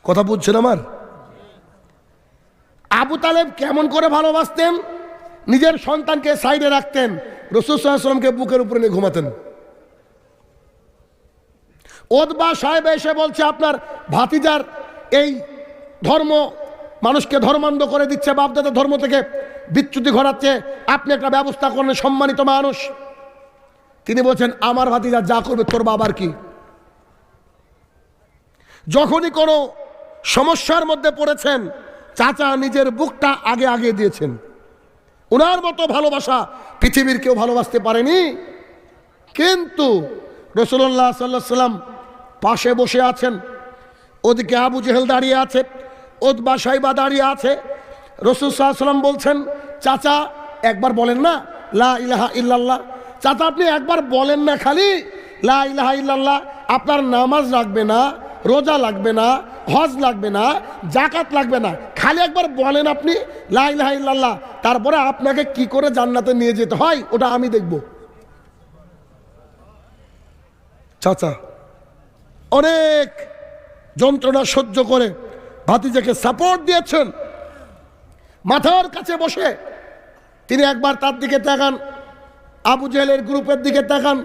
কথা বুঝছেন আমার? আবু তালেব কেমন করে ভালোবাসতেন? নিজের সন্তানকে সাইডে রাখতেন, রাসূল সাল্লাল্লাহু আলাইহি ওয়াসাল্লামকে বুকের উপরে নিয়ে ঘুমাতেন। ওতবা সাহেব এসে বলছে আপনার ভাতিজার এই ধর্ম মানুষকে ধর্মান্ধ করে দিচ্ছে, বাপদাদা ধর্ম থেকে বিচ্যুতি ঘটাচ্ছে, আপনি একটা ব্যবস্থা করেন, সম্মানিত মানুষ। তিনি বলছেন আমার ভাতিজা যা করবে তোর বাবার কি? যখনই কোনো সমস্যার মধ্যে পড়েছেন চাচা নিজের বুকটা আগে আগে দিয়েছেন। ওনার মতো ভালোবাসা পৃথিবীর কেউ ভালোবাসতে পারেনি। কিন্তু রাসূলুল্লাহ সাল্লাল্লাহু আলাইহি সাল্লাম পাশে বসে আছেন, ওদিকে আবু জেহেল দাঁড়িয়ে আছে, ওতবা সাইবা দাঁড়িয়ে আছে। রাসূল সাল্লাল্লাহু আলাইহি সাল্লাম বলছেন চাচা একবার বলেন না লা ইলাহা ইল্লাল্লাহ। চাচা আপনি একবার বলেন না খালি লা ইলাহা ইল্লাল্লাহ। আপনার নামাজ লাগবে না, রোজা লাগবে না, হজ লাগবে না, যাকাত লাগবে না, খালি একবার বলেন আপনি লা ইলাহা ইল্লাল্লাহ। তারপরে আপনাকে কি করে জান্নাতে নিয়ে যেতে হয় ওটা আমি দেখব। চাচা অনেক যন্ত্রণা সহ্য করে ভাতিজাকে সাপোর্ট দিয়েছেন। মাথার কাছে বসে তিনি একবার তার দিকে তাকান, আবু জেহেলের গ্রুপের দিকে তাকান,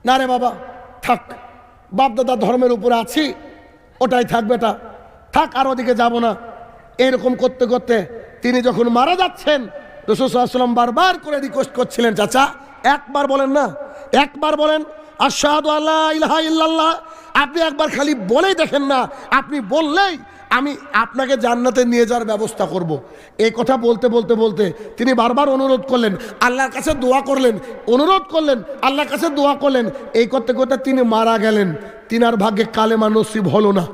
না রে বাবা থাক, বাপদাদা ধর্মের উপরে আছি, ওটাই থাকবে, এটা থাক, আর ওদিকে যাব না। এরকম করতে করতে তিনি যখন মারা যাচ্ছেন রাসূল সাল্লাল্লাহু আলাইহি ওয়াসাল্লাম বারবার করে রিকোয়েস্ট করছিলেন চাচা একবার বলেন না, একবার বলেন আশহাদু আল্লা ইলাহা ইল্লাল্লাহ। আপনি একবার খালি বলেই দেখেন না, আপনি বললেই আমি আপনাকে জান্নাতে নিয়ে যাওয়ার ব্যবস্থা করব। এই কথা বলতে বলতে বলতে তিনি বারবার অনুরোধ করলেন, আল্লাহর কাছে দোয়া করলেন, অনুরোধ করলেন, আল্লাহর কাছে দোয়া করলেন। এই করতে করতে তিনি মারা গেলেন। তিনার ভাগ্যে কালেমা নসিব হলো না।